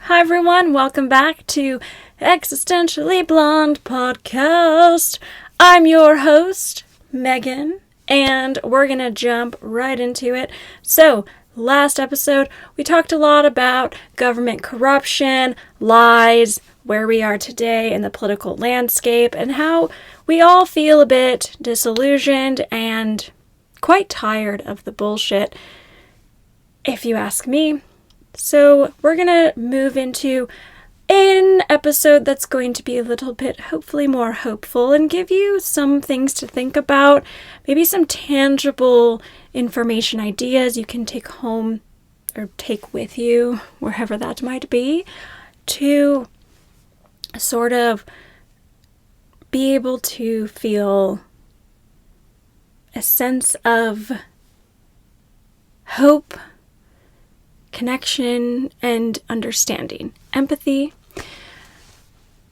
Hi everyone, welcome back to Existentially Blonde Podcast. I'm your host, Megan, and we're gonna jump right into it. So, last episode, we talked a lot about government corruption, lies, where we are today in the political landscape, and how we all feel a bit disillusioned and quite tired of the bullshit, if you ask me. So we're going to move into an episode that's going to be a little bit, hopefully more hopeful, and give you some things to think about, maybe some tangible information ideas you can take home or take with you, wherever that might be, to sort of be able to feel a sense of hope, connection, and understanding, empathy,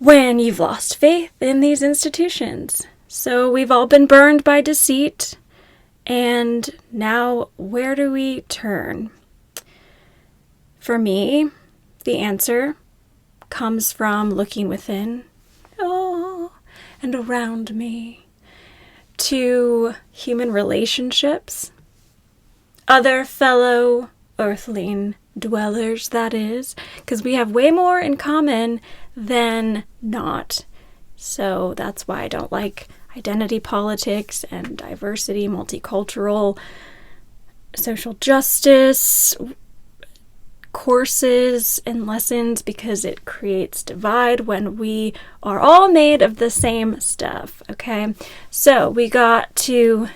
when you've lost faith in these institutions. So we've all been burned by deceit, and now where do we turn? For me, the answer comes from looking within, and around me, to human relationships, other fellow earthling dwellers, that is, because we have way more in common than not. So that's why I don't like identity politics and diversity, multicultural, social justice courses and lessons, because it creates divide when we are all made of the same stuff. Okay, so we got to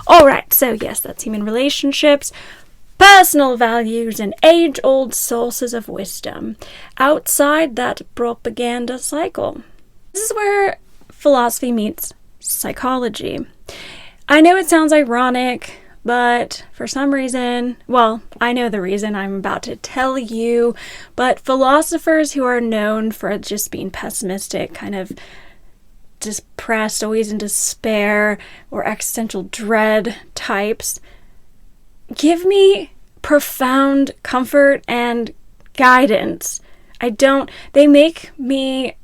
Alright, so yes, that's human relationships, personal values, and age-old sources of wisdom outside that propaganda cycle. This is where philosophy meets psychology. I know it sounds ironic, but for some reason, well, I know the reason I'm about to tell you, but philosophers who are known for just being pessimistic, kind of depressed, always in despair, or existential dread types, give me profound comfort and guidance. They make me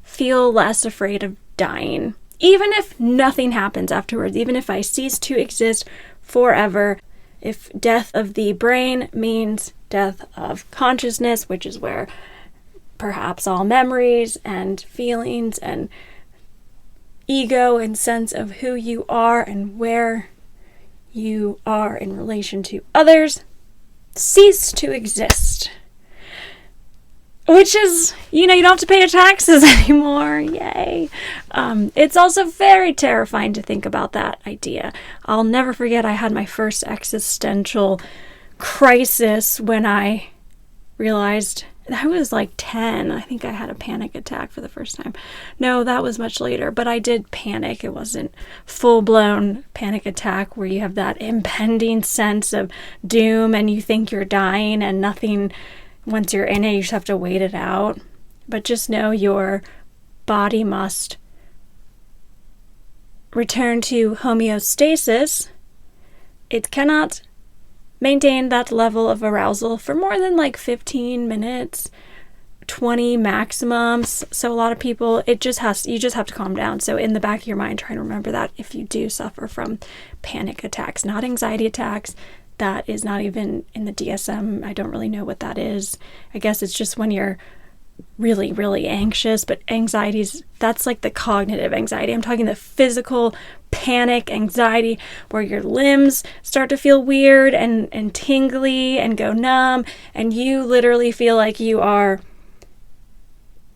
feel less afraid of dying. Even if nothing happens afterwards, even if I cease to exist forever, if death of the brain means death of consciousness, which is where perhaps all memories and feelings and ego and sense of who you are and where you are in relation to others cease to exist. Which is, you don't have to pay your taxes anymore. Yay. It's also very terrifying to think about that idea. I'll never forget I had my first existential crisis when I realized I was like 10. I think I had a panic attack for the first time. No, that was much later, but I did panic. It wasn't full-blown panic attack where you have that impending sense of doom and you think you're dying and nothing, once you're in it, you just have to wait it out. But just know your body must return to homeostasis. It cannot maintain that level of arousal for more than like 15 minutes, 20 maximums. So a lot of people, you just have to calm down. So in the back of your mind, try to remember that if you do suffer from panic attacks, not anxiety attacks. That is not even in the DSM. I don't really know what that is. I guess it's just when you're really, really anxious, but that's like the cognitive anxiety. I'm talking the physical panic anxiety where your limbs start to feel weird and tingly and go numb, and you literally feel like you are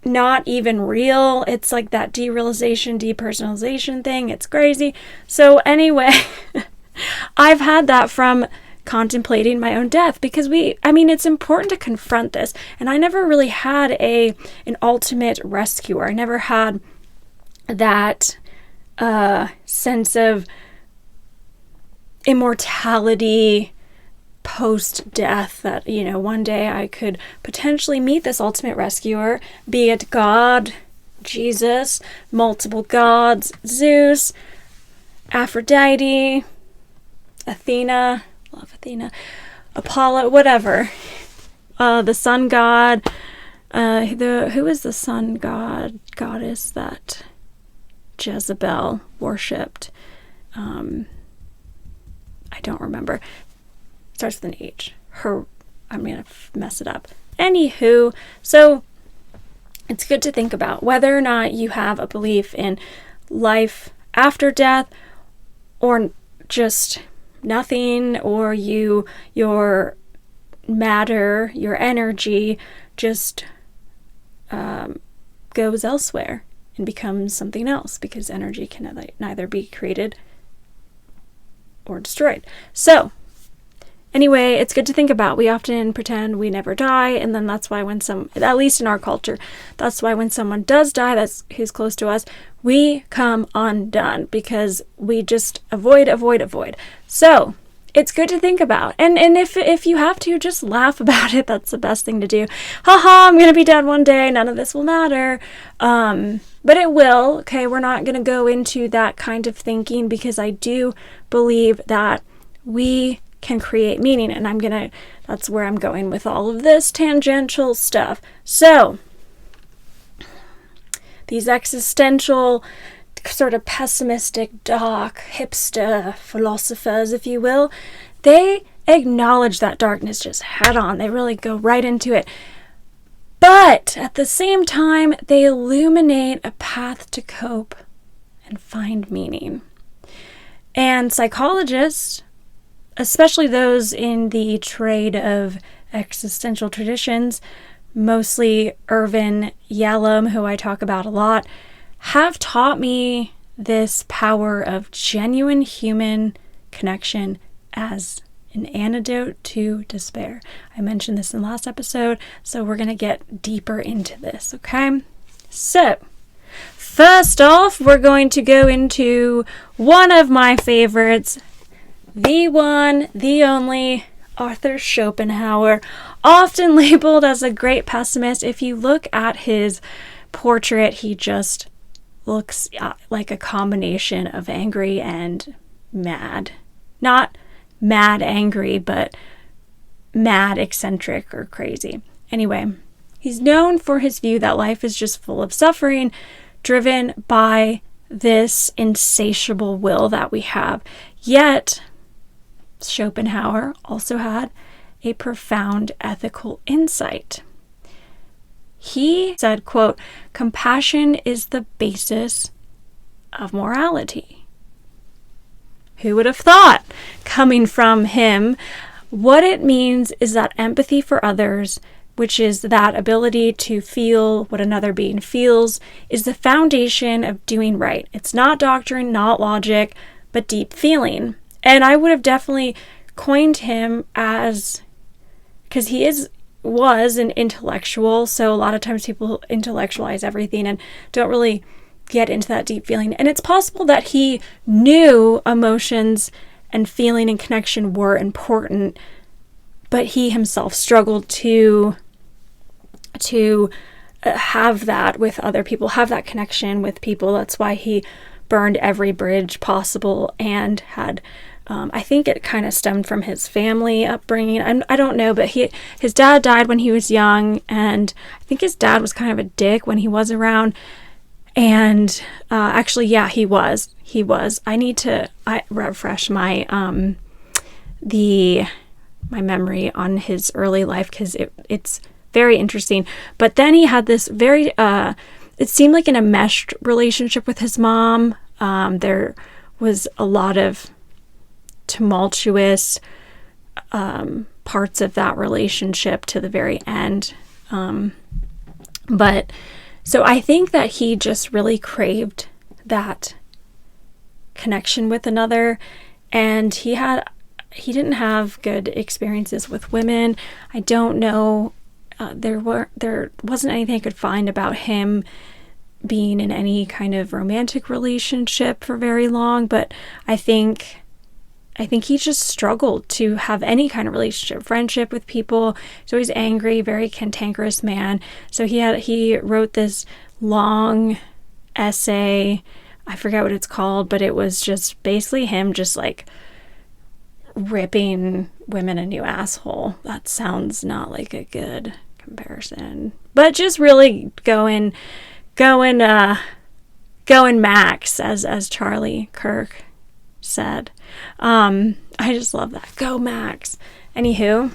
not even real. It's like that derealization, depersonalization thing. It's crazy. So anyway, I've had that from contemplating my own death, because it's important to confront this. And I never really had an ultimate rescuer. I never had that sense of immortality post-death, that, one day I could potentially meet this ultimate rescuer, be it God, Jesus, multiple gods, Zeus, Aphrodite, Athena, love Athena, Apollo, whatever. the sun god. Who is the sun goddess that Jezebel worshipped? I don't remember. Starts with an H. I'm gonna mess it up. Anywho, so it's good to think about whether or not you have a belief in life after death, or just nothing, or your matter, your energy just goes elsewhere and becomes something else, because energy can neither be created or destroyed. So anyway, it's good to think about. We often pretend we never die, and then that's why at least in our culture, that's why when someone does die who's close to us, we come undone, because we just avoid. So it's good to think about. And if you have to, just laugh about it. That's the best thing to do. Haha, I'm going to be dead one day. None of this will matter. But it will. Okay, we're not going to go into that kind of thinking, because I do believe that we can create meaning, and that's where I'm going with all of this tangential stuff. So these existential, sort of pessimistic, dark, hipster philosophers, if you will, they acknowledge that darkness just head on. They really go right into it. But at the same time, they illuminate a path to cope and find meaning. And psychologists, especially those in the trade of existential traditions, mostly Irvin Yalom, who I talk about a lot, have taught me this power of genuine human connection as an antidote to despair. I mentioned this in the last episode, so we're going to get deeper into this, okay? So, first off, we're going to go into one of my favorites, the one, the only, Arthur Schopenhauer, often labeled as a great pessimist. If you look at his portrait, he just looks like a combination of angry and mad. Not mad angry, but mad eccentric or crazy. Anyway, he's known for his view that life is just full of suffering, driven by this insatiable will that we have. Yet, Schopenhauer also had a profound ethical insight. He said, quote, "Compassion is the basis of morality." Who would have thought, coming from him? What it means is that empathy for others, which is that ability to feel what another being feels, is the foundation of doing right. It's not doctrine, not logic, but deep feeling. And I would have definitely coined him as, because he was an intellectual, so a lot of times people intellectualize everything and don't really get into that deep feeling. And it's possible that he knew emotions and feeling and connection were important, but he himself struggled to have that with other people, have that connection with people. That's why he burned every bridge possible and had I think it kind of stemmed from his family upbringing. I don't know, but his dad died when he was young, and I think his dad was kind of a dick when he was around. And actually, yeah, he was. I need to refresh my my memory on his early life, because it's very interesting. But then he had this very it seemed like an enmeshed relationship with his mom. There was a lot of tumultuous parts of that relationship to the very end. But so I think that he just really craved that connection with another, and he didn't have good experiences with women. I don't know, there wasn't anything I could find about him being in any kind of romantic relationship for very long, but I think he just struggled to have any kind of relationship, friendship with people. He's always angry, very cantankerous man. So he wrote this long essay. I forget what it's called, but it was just basically him just like ripping women a new asshole. That sounds not like a good comparison. But just really going max, as Charlie Kirk said. I just love that. Go Max. Anywho.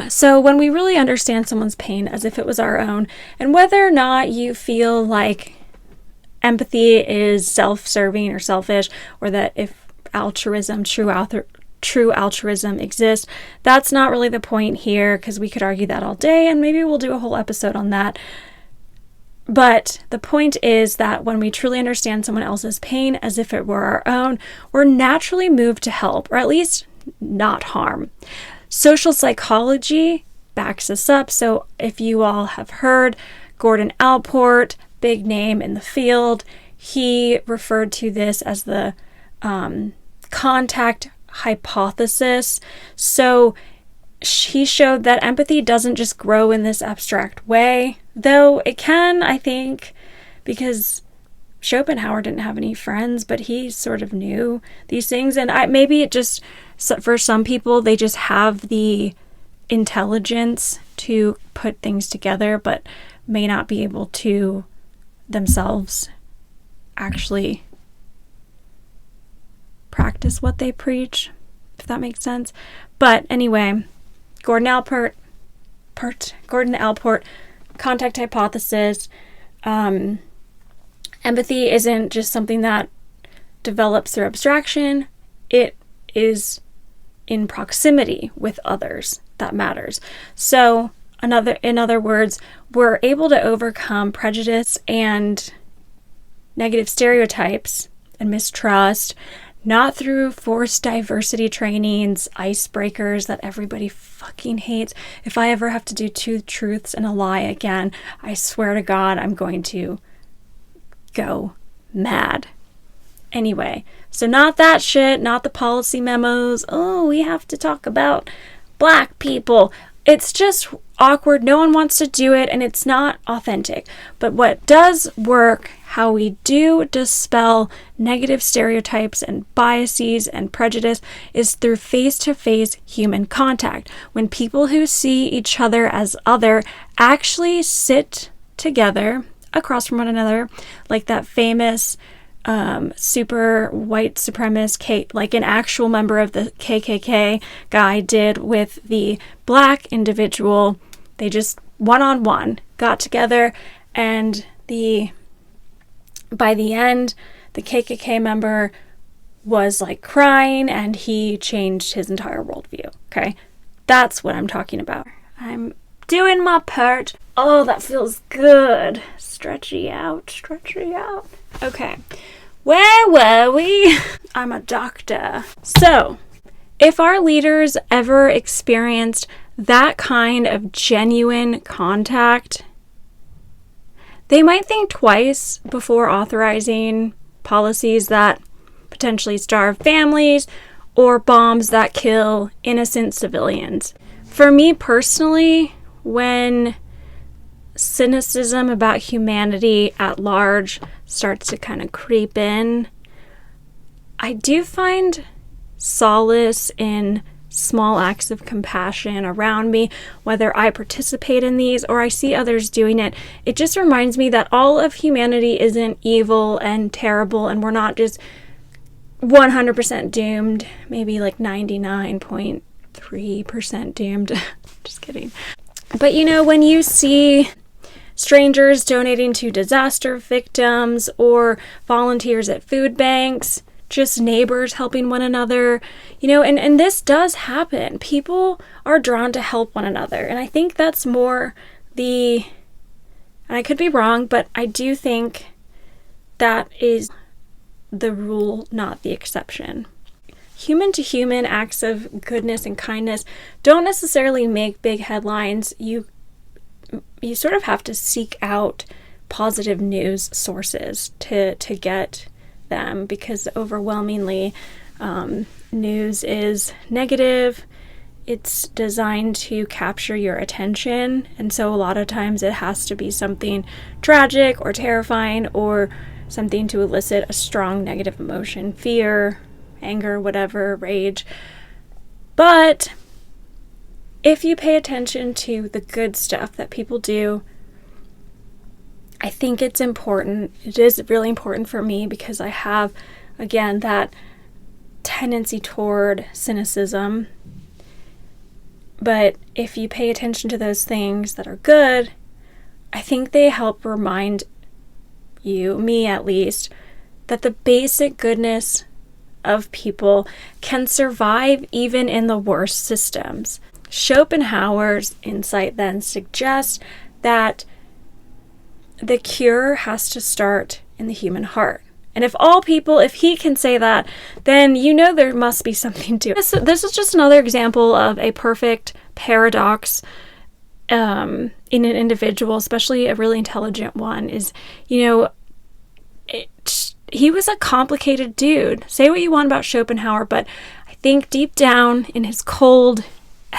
So when we really understand someone's pain as if it was our own, and whether or not you feel like empathy is self-serving or selfish, or that if altruism, true altruism exists, that's not really the point here, because we could argue that all day, and maybe we'll do a whole episode on that. But the point is that when we truly understand someone else's pain as if it were our own, we're naturally moved to help, or at least not harm. Social psychology backs us up. So if you all have heard Gordon Allport, big name in the field, he referred to this as the contact hypothesis. So he showed that empathy doesn't just grow in this abstract way, though it can, I think, because Schopenhauer didn't have any friends, but he sort of knew these things. And maybe it just, for some people, they just have the intelligence to put things together, but may not be able to themselves actually practice what they preach, if that makes sense. But anyway, Gordon Allport, contact hypothesis. Empathy isn't just something that develops through abstraction. It is in proximity with others that matters. So, in other words, we're able to overcome prejudice and negative stereotypes and mistrust, not through forced diversity trainings, icebreakers that everybody fucking hates. If I ever have to do 2 truths and a lie again, I swear to God, I'm going to go mad. Anyway, so not that shit, not the policy memos. Oh, we have to talk about Black people. It's just awkward. No one wants to do it, and it's not authentic. But what does work, how we do dispel negative stereotypes and biases and prejudice, is through face-to-face human contact. When people who see each other as other actually sit together across from one another, like that famous super white supremacist, like an actual member of the KKK guy did with the Black individual. They just one-on-one got together, and by the end, the KKK member was like crying, and he changed his entire worldview. Okay, that's what I'm talking about. I'm doing my part. Oh, that feels good. Stretchy out. Okay, where were we? I'm a doctor. So, if our leaders ever experienced that kind of genuine contact, they might think twice before authorizing policies that potentially starve families or bombs that kill innocent civilians. For me personally, when cynicism about humanity at large starts to kind of creep in, I do find solace in small acts of compassion around me, whether I participate in these or I see others doing it. It just reminds me that all of humanity isn't evil and terrible, and we're not just 100% doomed, maybe like 99.3% doomed. Just kidding. But when you see strangers donating to disaster victims or volunteers at food banks, just neighbors helping one another, and this does happen. People are drawn to help one another. And I think that's more and I could be wrong, but I do think that is the rule, not the exception. Human to human acts of goodness and kindness don't necessarily make big headlines. You sort of have to seek out positive news sources to get them, because overwhelmingly news is negative. It's designed to capture your attention, and so a lot of times it has to be something tragic or terrifying or something to elicit a strong negative emotion, fear, anger, whatever, rage. But if you pay attention to the good stuff that people do, I think it's important. It is really important for me because I have, again, that tendency toward cynicism. But if you pay attention to those things that are good, I think they help remind you, me at least, that the basic goodness of people can survive even in the worst systems. Schopenhauer's insight then suggests that the cure has to start in the human heart. And if he can say that, then there must be something to it. This is just another example of a perfect paradox in an individual, especially a really intelligent one, is, he was a complicated dude. Say what you want about Schopenhauer, but I think deep down in his cold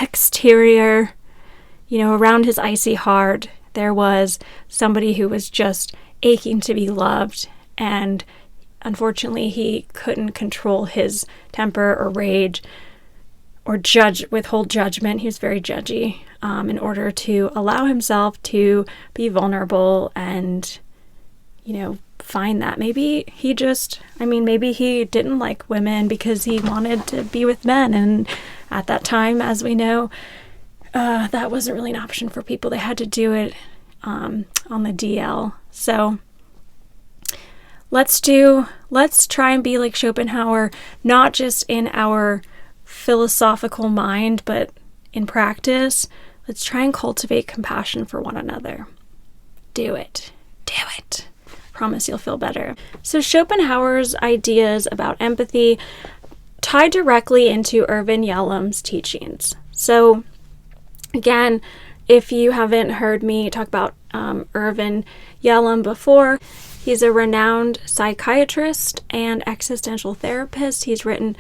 exterior, around his icy heart, there was somebody who was just aching to be loved, and unfortunately he couldn't control his temper or rage or withhold judgment. He was very judgy, in order to allow himself to be vulnerable and, find that. Maybe he didn't like women because he wanted to be with men, and at that time, as we know, that wasn't really an option for people. They had to do it on the DL. So let's try and be like Schopenhauer, not just in our philosophical mind, but in practice. Let's try and cultivate compassion for one another. Do it. Promise you'll feel better. So Schopenhauer's ideas about empathy tie directly into Irvin Yalom's teachings. So again, if you haven't heard me talk about Irvin Yalom before, he's a renowned psychiatrist and existential therapist. He's written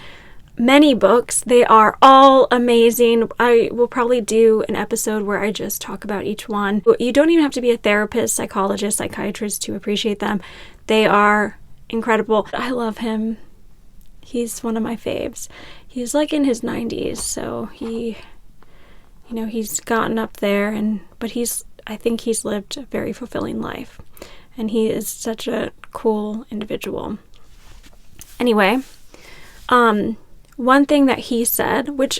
many books. They are all amazing. I will probably do an episode where I just talk about each one. You don't even have to be a therapist, psychologist, psychiatrist to appreciate them. They are incredible. I love him. He's one of my faves. He's like in his 90s, so he's gotten up there, but I think he's lived a very fulfilling life, and he is such a cool individual. Anyway, one thing that he said, which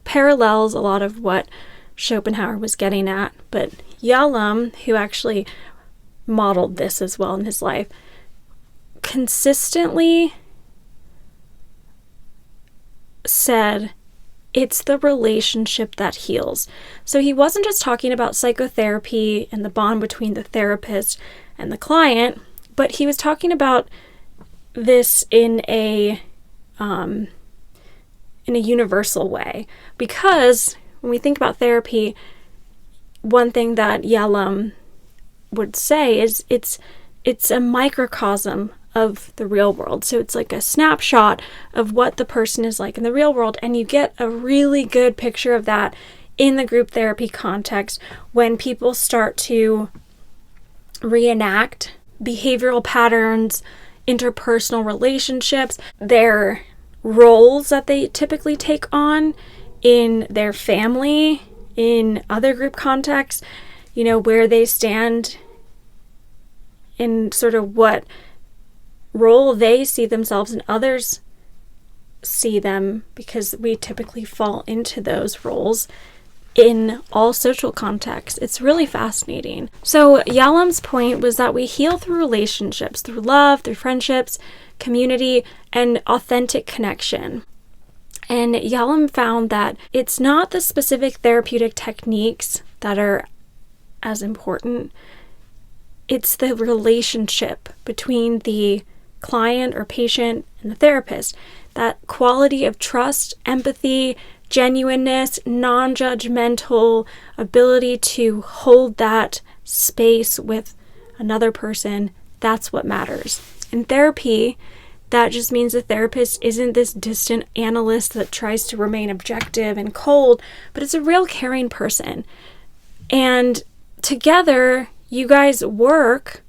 parallels a lot of what Schopenhauer was getting at, but Yalom, who actually modeled this as well in his life, consistently said, it's the relationship that heals. So he wasn't just talking about psychotherapy and the bond between the therapist and the client, but he was talking about this in a universal way. Because when we think about therapy, one thing that Yalom would say is it's a microcosm of the real world. So it's like a snapshot of what the person is like in the real world, and you get a really good picture of that in the group therapy context when people start to reenact behavioral patterns, interpersonal relationships, their roles that they typically take on in their family, in other group contexts, where they stand in sort of what role they see themselves and others see them, because we typically fall into those roles in all social contexts. It's really fascinating. So Yalom's point was that we heal through relationships, through love, through friendships, community, and authentic connection. And Yalom found that it's not the specific therapeutic techniques that are as important. It's the relationship between the client or patient and the therapist. That quality of trust, empathy, genuineness, non-judgmental ability to hold that space with another person, that's what matters. In therapy, that just means the therapist isn't this distant analyst that tries to remain objective and cold, but it's a real caring person. And together, you guys work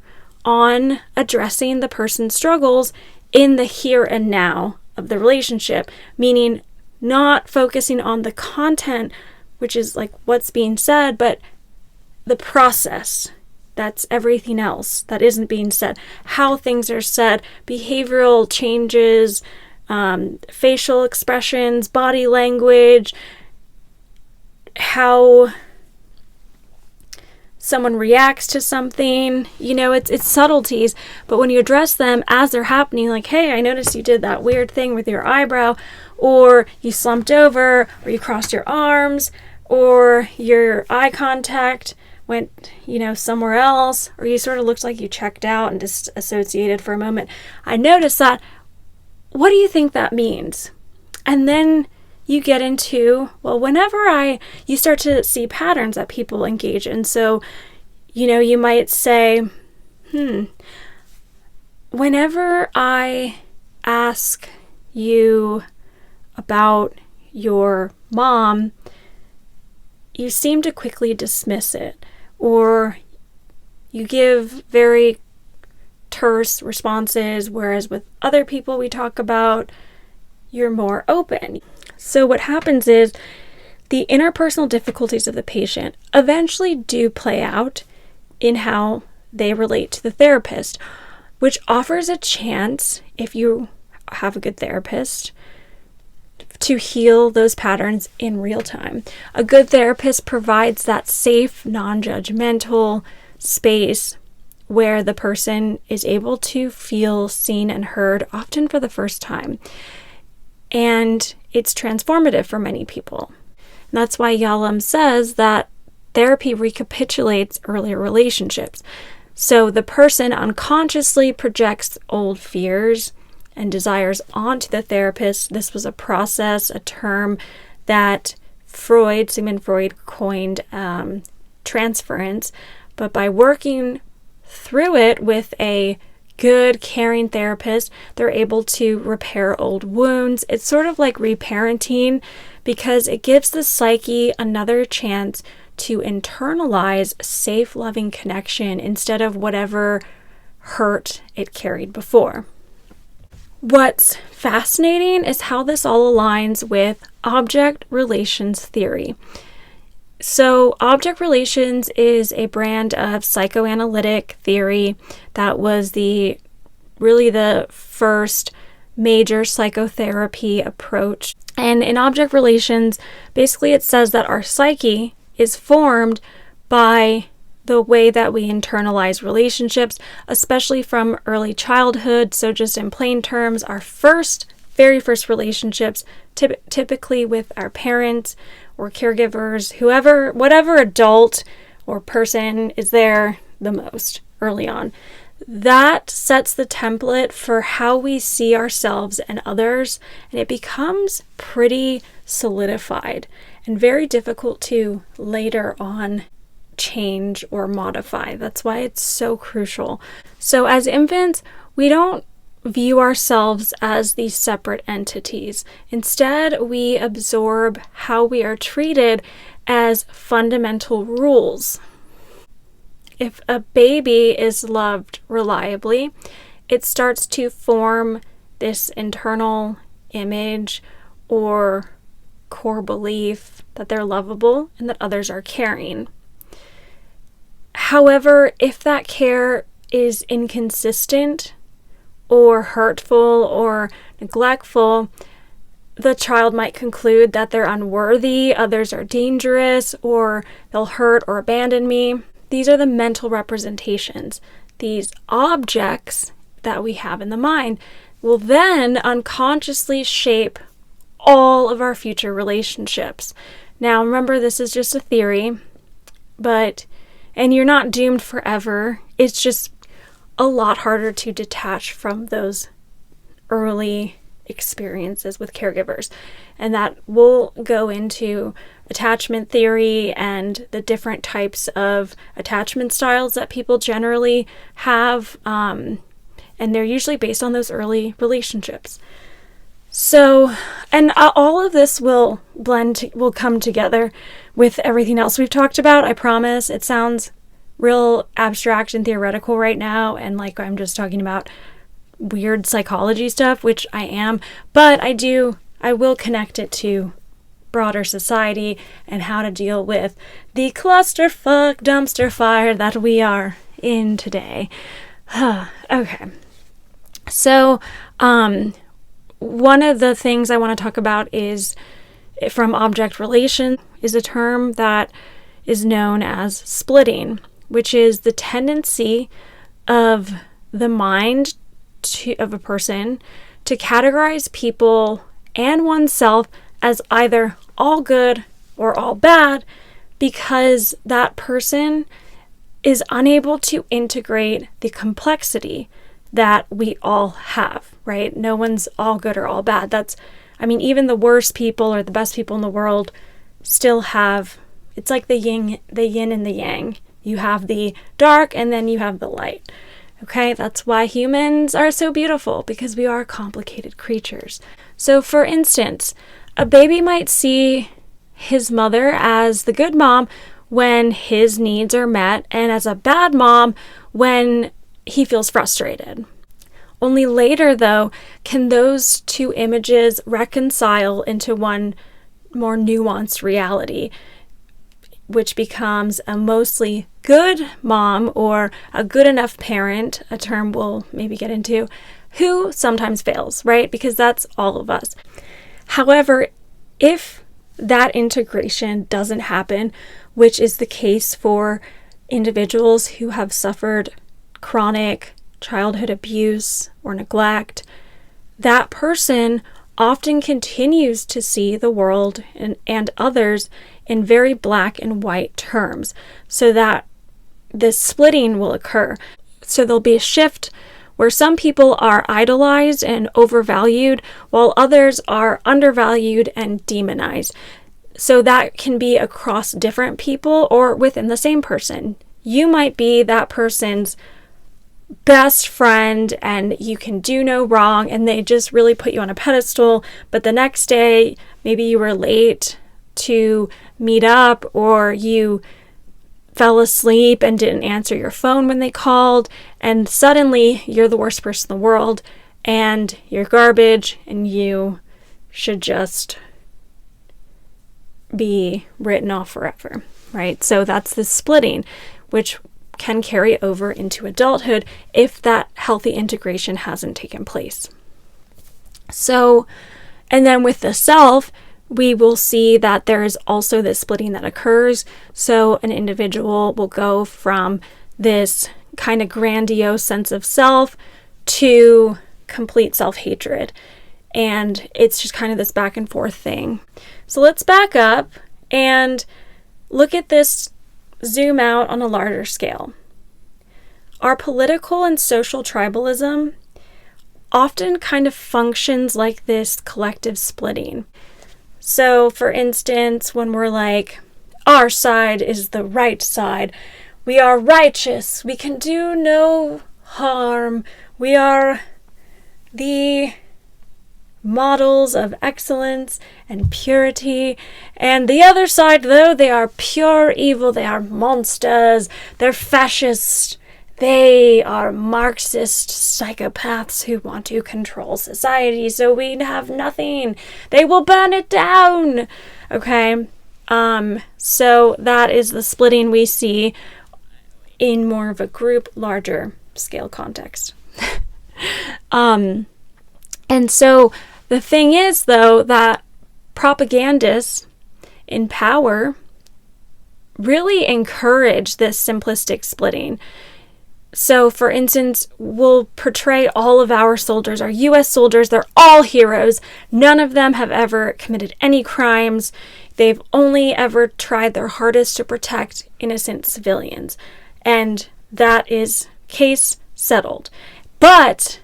on addressing the person's struggles in the here and now of the relationship, meaning not focusing on the content, which is like what's being said, but the process. That's everything else that isn't being said. How things are said, behavioral changes, facial expressions, body language, how someone reacts to something. It's subtleties, but when you address them as they're happening, like, hey, I noticed you did that weird thing with your eyebrow, or you slumped over, or you crossed your arms, or your eye contact went, somewhere else, or you sort of looked like you checked out and disassociated for a moment. I noticed that. What do you think that means? And then you get into, well, you start to see patterns that people engage in. So, you might say, whenever I ask you about your mom, you seem to quickly dismiss it, or you give very terse responses, whereas with other people we talk about, you're more open. So what happens is the interpersonal difficulties of the patient eventually do play out in how they relate to the therapist, which offers a chance, if you have a good therapist, to heal those patterns in real time. A good therapist provides that safe, non-judgmental space where the person is able to feel seen and heard, often for the first time. And it's transformative for many people. And that's why Yalom says that therapy recapitulates earlier relationships. So the person unconsciously projects old fears and desires onto the therapist. This was a process, a term that Sigmund Freud coined, transference. But by working through it with a good, caring therapist, they're able to repair old wounds. It's sort of like reparenting, because it gives the psyche another chance to internalize safe, loving connection instead of whatever hurt it carried before. What's fascinating is how this all aligns with object relations theory. So object relations is a brand of psychoanalytic theory that was really the first major psychotherapy approach. And in object relations, basically it says that our psyche is formed by the way that we internalize relationships, especially from early childhood. So just in plain terms, our very first relationships, typically with our parents or caregivers, whatever adult or person is there the most early on. That sets the template for how we see ourselves and others, and it becomes pretty solidified and very difficult to later on change or modify. That's why it's so crucial. So as infants, we don't view ourselves as these separate entities. Instead, we absorb how we are treated as fundamental rules. If a baby is loved reliably, it starts to form this internal image or core belief that they're lovable and that others are caring. However, if that care is inconsistent or hurtful or neglectful, the child might conclude that they're unworthy, others are dangerous, or they'll hurt or abandon me. These are the mental representations. These objects that we have in the mind will then unconsciously shape all of our future relationships. Now, remember, this is just a theory, and you're not doomed forever. It's just a lot harder to detach from those early experiences with caregivers. And that will go into attachment theory and the different types of attachment styles that people generally have. And they're usually based on those early relationships. So, and all of this will come together with everything else we've talked about. I promise. It sounds real abstract and theoretical right now, and like I'm just talking about weird psychology stuff, which I am, but I will connect it to broader society and how to deal with the clusterfuck dumpster fire that we are in today. Okay. So, one of the things I want to talk about is from object relation is a term that is known as splitting, which is the tendency of the mind of a person to categorize people and oneself as either all good or all bad because that person is unable to integrate the complexity that we all have, right? No one's all good or all bad. Even the worst people or the best people in the world still have, it's like the yin and the yang. You have the dark and then you have the light. Okay, that's why humans are so beautiful, because we are complicated creatures. So for instance, a baby might see his mother as the good mom when his needs are met, and as a bad mom when he feels frustrated. Only later, though, can those two images reconcile into one more nuanced reality, which becomes a mostly good mom or a good enough parent, a term we'll maybe get into, who sometimes fails, right? Because that's all of us. However, if that integration doesn't happen, which is the case for individuals who have suffered chronic childhood abuse or neglect, that person often continues to see the world and others in very black and white terms, so that this splitting will occur. So there'll be a shift where some people are idolized and overvalued, while others are undervalued and demonized. So that can be across different people or within the same person. You might be that person's best friend and you can do no wrong and they just really put you on a pedestal, but the next day maybe you were late to meet up, or you fell asleep and didn't answer your phone when they called, and suddenly you're the worst person in the world and you're garbage and you should just be written off forever, right? So that's the splitting, which can carry over into adulthood if that healthy integration hasn't taken place. So, and then with the self, we will see that there is also this splitting that occurs. So an individual will go from this kind of grandiose sense of self to complete self-hatred. And it's just kind of this back and forth thing. So let's back up and look at this, zoom out on a larger scale. Our political and social tribalism often kind of functions like this collective splitting. So, for instance, when we're like, our side is the right side, we are righteous, we can do no harm, we are the models of excellence and purity, and the other side, though, they are pure evil, they are monsters, they're fascist, they are Marxist psychopaths who want to control society, so we have nothing. They will burn it down. Okay. So that is the splitting we see in more of a group, larger scale context. And so the thing is, though, that propagandists in power really encourage this simplistic splitting. So, for instance, we'll portray all of our soldiers, our U.S. soldiers, they're all heroes. None of them have ever committed any crimes. They've only ever tried their hardest to protect innocent civilians. And that is case settled. But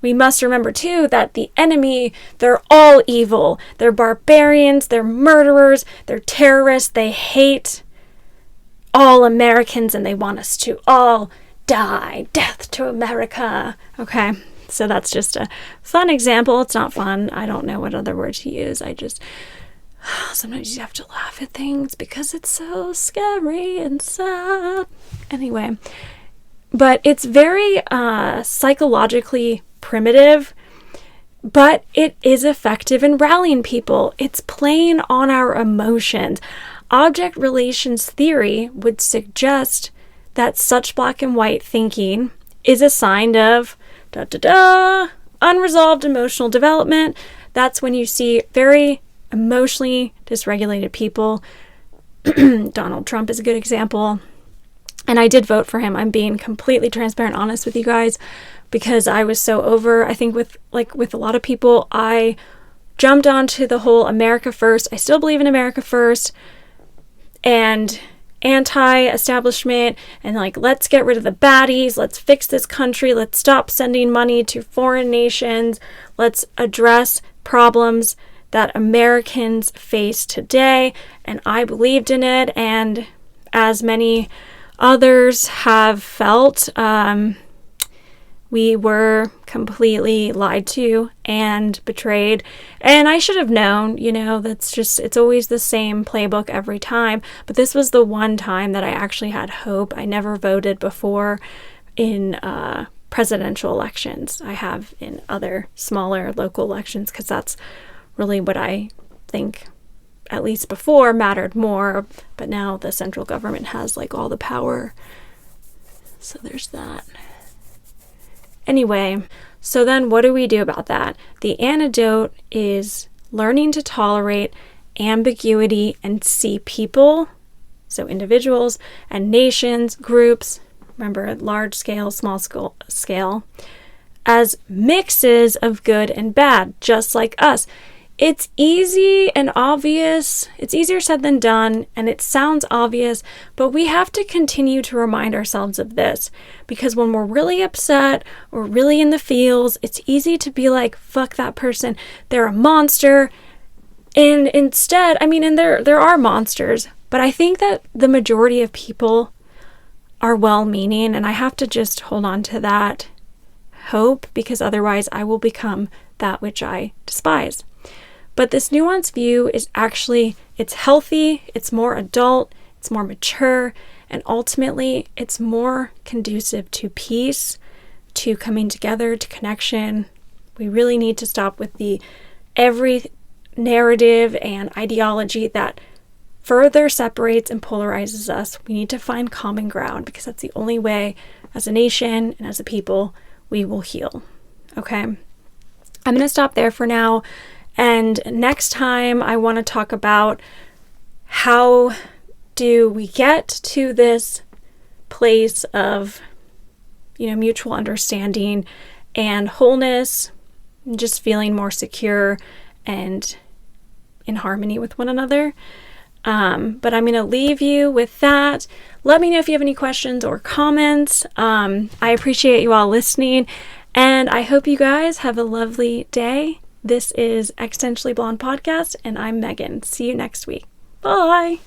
we must remember, too, that the enemy, they're all evil. They're barbarians, they're murderers, they're terrorists, they hate all Americans, and they want us to all die. Death to America. Okay, so that's just a fun example. It's not fun. I don't know what other word to use. Sometimes you have to laugh at things because it's so scary and sad. Anyway, but it's very psychologically primitive, but it is effective in rallying people. It's playing on our emotions. Object relations theory would suggest that such black and white thinking is a sign of unresolved emotional development. That's when you see very emotionally dysregulated people. Donald Trump is a good example. And I did vote for him. I'm being completely transparent, honest with you guys, because I was so over, I think with a lot of people, I jumped onto the whole America first. I still believe in America first and anti-establishment and let's get rid of the baddies. Let's fix this country. Let's stop sending money to foreign nations. Let's address problems that Americans face today. And I believed in it. And as many others have felt, we were completely lied to and betrayed. And I should have known, it's always the same playbook every time. But this was the one time that I actually had hope. I never voted before in presidential elections. I have in other smaller local elections because that's really what I think, at least before, mattered more. But now the central government has all the power. So there's that. Anyway, so then what do we do about that? The antidote is learning to tolerate ambiguity and see people, so individuals and nations, groups, remember large scale, small scale, as mixes of good and bad, just like us. It's easy and obvious. It's easier said than done, and it sounds obvious, but we have to continue to remind ourselves of this, because when we're really upset or really in the feels, it's easy to be like, fuck that person, they're a monster. And instead, and there are monsters, but I think that the majority of people are well-meaning, and I have to just hold on to that hope, because otherwise I will become that which I despise. But this nuanced view is actually, it's healthy, it's more adult, it's more mature, and ultimately it's more conducive to peace, to coming together, to connection. We really need to stop with every narrative and ideology that further separates and polarizes us. We need to find common ground, because that's the only way as a nation and as a people we will heal. Okay? I'm going to stop there for now. And next time I want to talk about how do we get to this place of, mutual understanding and wholeness, and just feeling more secure and in harmony with one another. But I'm going to leave you with that. Let me know if you have any questions or comments. I appreciate you all listening, and I hope you guys have a lovely day. This is Existentially Blonde Podcast, and I'm Megan. See you next week. Bye!